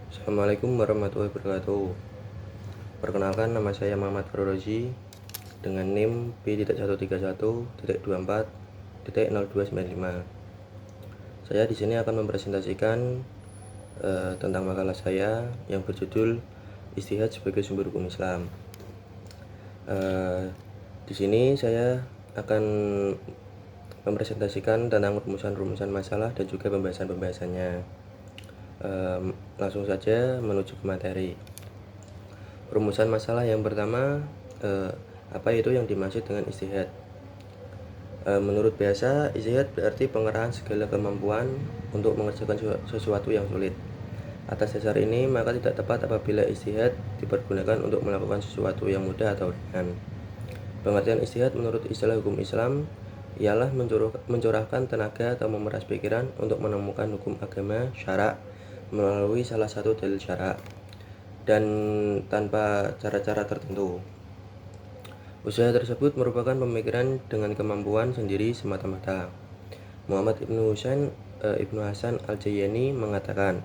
Assalamualaikum warahmatullahi wabarakatuh. Perkenalkan, nama saya Muhammad Farrozi dengan NIM P.131.24.0295. Saya di sini akan mempresentasikan tentang makalah saya yang berjudul Ijtihad sebagai Sumber Hukum Islam. Di sini saya akan mempresentasikan tentang rumusan-rumusan masalah dan juga pembahasan-pembahasannya. Langsung saja menuju ke materi. Rumusan masalah yang pertama, apa itu yang dimaksud dengan ijtihad? Menurut bahasa, ijtihad berarti pengerahan segala kemampuan untuk mengerjakan sesuatu yang sulit. Atas dasar ini, maka tidak tepat apabila ijtihad dipergunakan untuk melakukan sesuatu yang mudah atau ringan. Pengertian ijtihad menurut istilah hukum Islam ialah mencurahkan tenaga atau memeras pikiran untuk menemukan hukum agama syara melalui salah satu dalil syara dan tanpa cara-cara tertentu. Usaha tersebut merupakan pemikiran dengan kemampuan sendiri semata-mata. Muhammad Ibnu Hasan Al-Jayyani mengatakan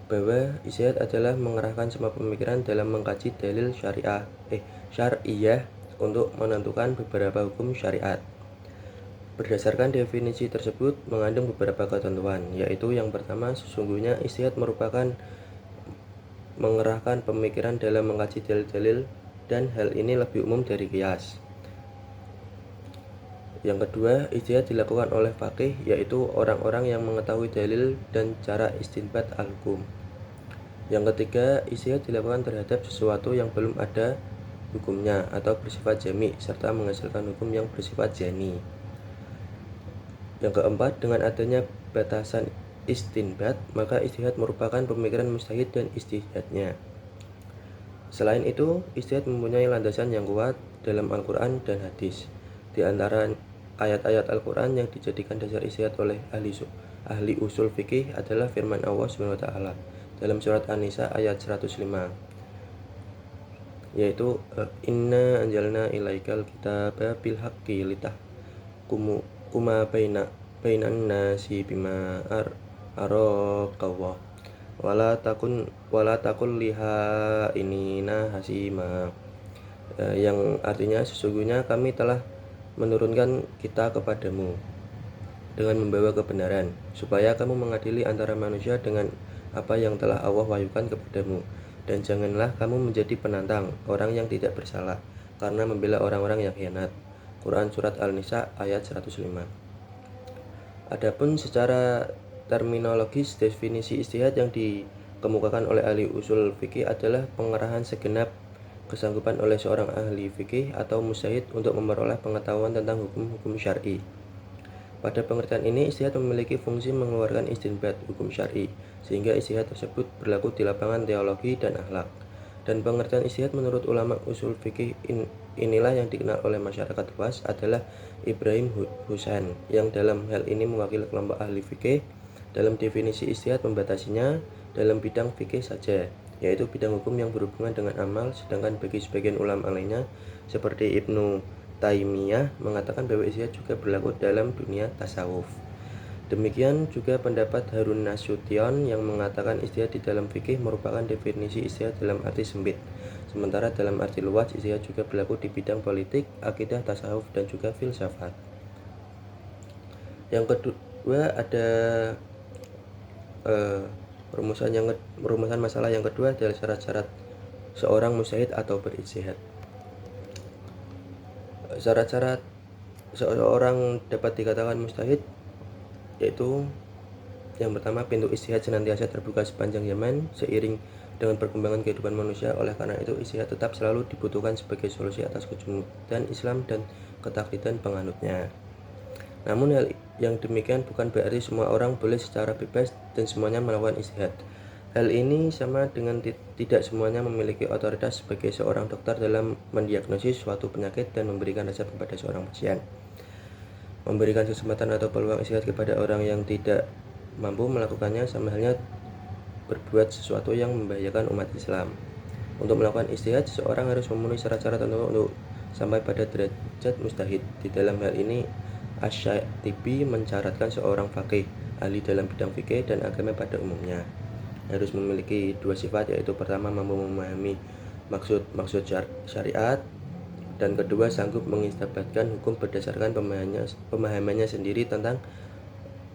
bahwa ijtihad adalah mengerahkan semua pemikiran dalam mengkaji dalil syariah untuk menentukan beberapa hukum syariat. Berdasarkan definisi tersebut mengandung beberapa ketentuan, yaitu yang pertama, sesungguhnya ijtihad merupakan mengerahkan pemikiran dalam mengkaji dalil-dalil dan hal ini lebih umum dari qiyas. Yang kedua, ijtihad dilakukan oleh faqih, yaitu orang-orang yang mengetahui dalil dan cara istinbat al-hukum. Yang ketiga, ijtihad dilakukan terhadap sesuatu yang belum ada hukumnya atau bersifat jami' serta menghasilkan hukum yang bersifat jani. Yang keempat, dengan adanya batasan istinbat, maka ijtihad merupakan pemikiran mujtahid dan ijtihadnya. Selain itu, ijtihad mempunyai landasan yang kuat dalam Al-Quran dan hadis. Di antara ayat-ayat Al-Quran yang dijadikan dasar ijtihad oleh ahli usul fikih adalah firman Allah SWT dalam surat An-Nisa ayat 105, yaitu Inna anjalna ilaikal kitaba bil haqqi litahkuma bainan nasi bima araqallah wala takul liha inina hasima, yang artinya sesungguhnya kami telah menurunkan kita kepadamu dengan membawa kebenaran supaya kamu mengadili antara manusia dengan apa yang telah Allah wahyukan kepadamu, dan janganlah kamu menjadi penantang orang yang tidak bersalah karena membela orang-orang yang khianat. Quran Surat Al-Nisa ayat 105. Adapun secara terminologis, definisi ijtihad yang dikemukakan oleh ahli usul fikih adalah pengerahan segenap kesanggupan oleh seorang ahli fikih atau mujtahid untuk memperoleh pengetahuan tentang hukum-hukum syar'i. Pada pengertian ini, ijtihad memiliki fungsi mengeluarkan istinbat hukum syar'i, sehingga ijtihad tersebut berlaku di lapangan teologi dan akhlak. Dan pengertian ijtihad menurut ulama usul fikih inilah yang dikenal oleh masyarakat luas adalah Ibrahim Husain, yang dalam hal ini mewakili kelompok ahli fikih. Dalam definisi ijtihad membatasinya dalam bidang fikih saja, yaitu bidang hukum yang berhubungan dengan amal, sedangkan bagi sebagian ulama lainnya seperti Ibnu Taimiyah mengatakan bahwa ijtihad juga berlaku dalam dunia tasawuf. Demikian juga pendapat Harun Nasution yang mengatakan ijtihad di dalam fikih merupakan definisi ijtihad dalam arti sempit. Sementara dalam arti luas, ijtihad juga berlaku di bidang politik, akidah, tasawuf, dan juga filsafat. Yang kedua ada rumusan masalah yang kedua adalah syarat-syarat seorang mujtahid atau berijtihad. Syarat-syarat seorang dapat dikatakan mujtahid yaitu yang pertama, pintu ijtihad senantiasa terbuka sepanjang zaman seiring dengan perkembangan kehidupan manusia. Oleh karena itu, ijtihad tetap selalu dibutuhkan sebagai solusi atas kejumudan Islam dan ketaklidan penganutnya. Namun hal yang demikian bukan berarti semua orang boleh secara bebas dan semuanya melakukan ijtihad. Hal ini sama dengan tidak semuanya memiliki otoritas sebagai seorang dokter dalam mendiagnosis suatu penyakit dan memberikan resep kepada seorang pasien. Memberikan kesempatan atau peluang ijtihad kepada orang yang tidak mampu melakukannya sama halnya berbuat sesuatu yang membahayakan umat Islam. Untuk melakukan ijtihad, seseorang harus memenuhi syarat-syarat tertentu untuk sampai pada derajat mujtahid. Di dalam hal ini, Asy-Syatibi mencaratkan seorang faqih, ahli dalam bidang fikih dan agama pada umumnya. harus memiliki dua sifat, yaitu pertama mampu memahami maksud syariat, dan kedua sanggup mengistinbatkan hukum berdasarkan pemahamannya sendiri tentang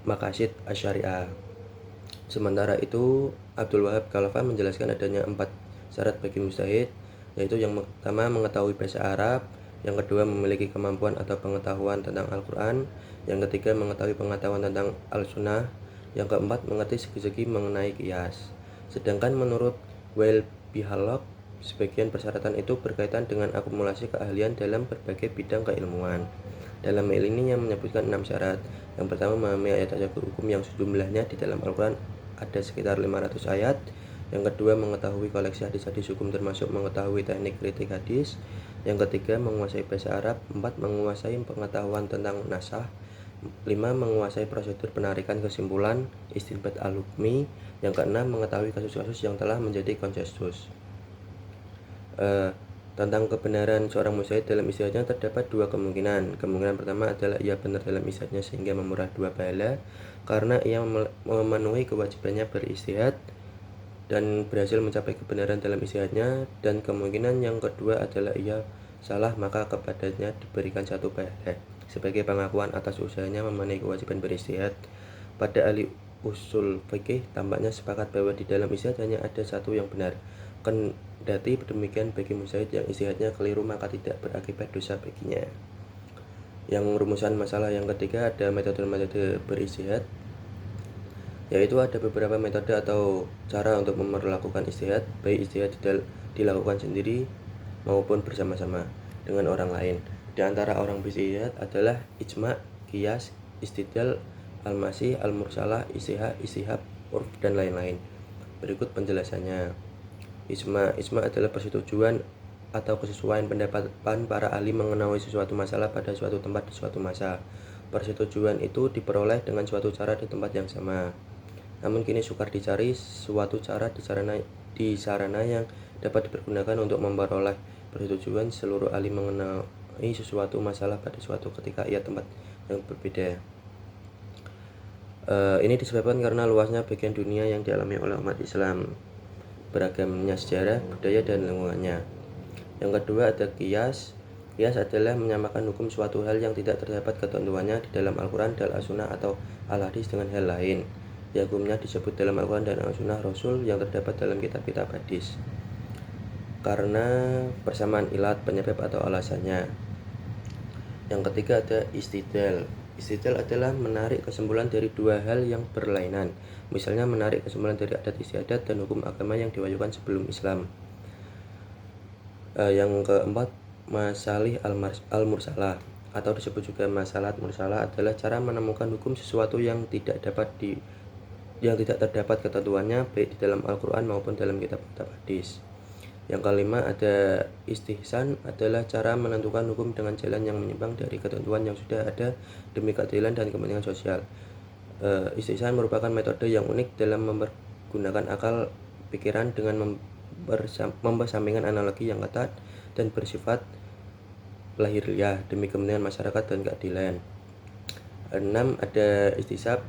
maqasid asy-syariah. Sementara itu, Abdul Wahab Khalafah menjelaskan adanya 4 syarat bagi mujtahid, yaitu yang pertama mengetahui bahasa Arab, yang kedua memiliki kemampuan atau pengetahuan tentang Al-Quran, yang ketiga mengetahui pengetahuan tentang Al-Sunnah, yang keempat mengerti segi-segi mengenai qiyas. Sedangkan menurut Wail Bihalok, sebagian persyaratan itu berkaitan dengan akumulasi keahlian dalam berbagai bidang keilmuan. Dalam hal ini yang menyebutkan 6 syarat. Yang pertama memahami ayat-ayat hukum yang sejumlahnya di dalam Al-Quran ada sekitar 500 ayat. Yang kedua mengetahui koleksi hadis-hadis hukum termasuk mengetahui teknik kritik hadis. Yang ketiga menguasai bahasa Arab. 4 menguasai pengetahuan tentang nasah. 5 menguasai prosedur penarikan kesimpulan istinbat al-hukmi. Yang keenam mengetahui kasus-kasus yang telah menjadi konsensus. Tentang kebenaran seorang mujtahid dalam ijtihadnya terdapat dua kemungkinan. Kemungkinan pertama adalah ia benar dalam ijtihadnya sehingga memperoleh 2 pahala karena ia memenuhi kewajibannya berijtihad dan berhasil mencapai kebenaran dalam ijtihadnya, dan kemungkinan yang kedua adalah ia salah maka kepadanya diberikan 1 pahala sebagai pengakuan atas usahanya memenuhi kewajiban berijtihad. Pada ahli usul fikih tampaknya sepakat bahwa di dalam ijtihad hanya ada satu yang benar. Kendati demikian bagi mujtahid yang ijtihadnya keliru maka tidak berakibat dosa baginya. Yang rumusan masalah yang ketiga ada metode-metode berijtihad, yaitu ada beberapa metode atau cara untuk memperlakukan ijtihad, baik ijtihad dilakukan sendiri maupun bersama-sama dengan orang lain. Di antara orang berijtihad adalah ijma', qiyas, istidlal, al-masih, al-mursalah, istihab, urf, dan lain-lain. Berikut penjelasannya. Ijma adalah persetujuan atau kesesuaian pendapat para ahli mengenai sesuatu masalah pada suatu tempat di suatu masa. Persetujuan itu diperoleh dengan suatu cara di tempat yang sama. Namun kini sukar dicari suatu cara di sarana yang dapat dipergunakan untuk memperoleh persetujuan seluruh ahli mengenai sesuatu masalah pada suatu ketika tempat yang berbeda. Ini disebabkan karena luasnya bagian dunia yang dialami oleh umat Islam, beragamnya sejarah, budaya, dan lingkungannya. Yang kedua ada qiyas. Qiyas adalah menyamakan hukum suatu hal yang tidak terdapat ketentuannya di dalam Al-Quran dan As-Sunnah atau Al-Hadis dengan hal lain yang hukumnya disebut dalam Al-Quran dan As-Sunnah Rasul yang terdapat dalam kitab-kitab hadis karena persamaan ilat, penyebab, atau alasannya. Yang ketiga ada istidlal. Istidlal adalah menarik kesimpulan dari 2 hal yang berlainan. Misalnya menarik kesimpulan dari adat istiadat dan hukum agama yang diwahyukan sebelum Islam. Yang keempat masalih al-mursalah atau disebut juga masalah mursalah adalah cara menemukan hukum sesuatu yang tidak terdapat ketentuannya baik di dalam Al-Quran maupun dalam kitab-kitab hadis. Yang kelima ada istihsan adalah cara menentukan hukum dengan jalan yang menyimpang dari ketentuan yang sudah ada demi keadilan dan kepentingan sosial. Istihsan merupakan metode yang unik dalam mempergunakan akal pikiran dengan mempersampingkan analogi yang ketat dan bersifat lahiriah demi kepentingan masyarakat dan keadilan. 6 ada istisab.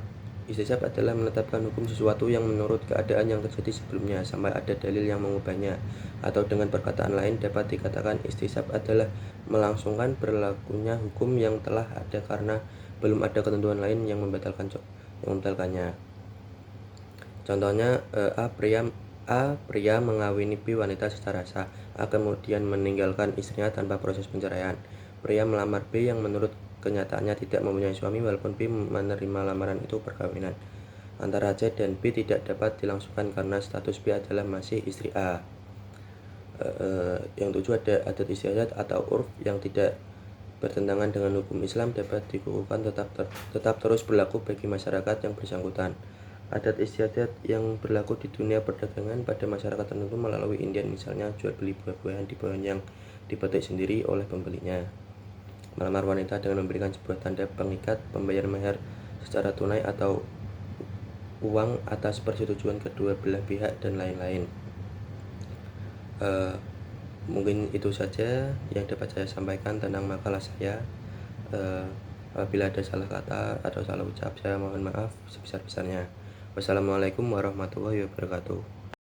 Istisab adalah menetapkan hukum sesuatu yang menurut keadaan yang terjadi sebelumnya sampai ada dalil yang mengubahnya, atau dengan perkataan lain dapat dikatakan istisab adalah melangsungkan berlakunya hukum yang telah ada karena belum ada ketentuan lain yang membatalkannya. Contohnya A pria mengawini B wanita secara sah. A kemudian meninggalkan istrinya tanpa proses penceraian. Pria melamar B yang menurut kenyataannya tidak mempunyai suami walaupun B menerima lamaran itu perkawinan antara C dan B tidak dapat dilangsungkan karena status B adalah masih istri A. Yang 7 ada adat istiadat atau urf yang tidak bertentangan dengan hukum Islam dapat dikukuhkan tetap terus berlaku bagi masyarakat yang bersangkutan. Adat istiadat yang berlaku di dunia perdagangan pada masyarakat tertentu melalui Indian, misalnya jual beli buah-buahan di pohon yang dipetik sendiri oleh pembelinya, melamar wanita dengan memberikan sebuah tanda pengikat, pembayar mahar secara tunai atau uang atas persetujuan kedua belah pihak, dan lain-lain. Mungkin itu saja yang dapat saya sampaikan tentang makalah saya. Apabila ada salah kata atau salah ucap, saya mohon maaf sebesar-besarnya. Wassalamualaikum warahmatullahi wabarakatuh.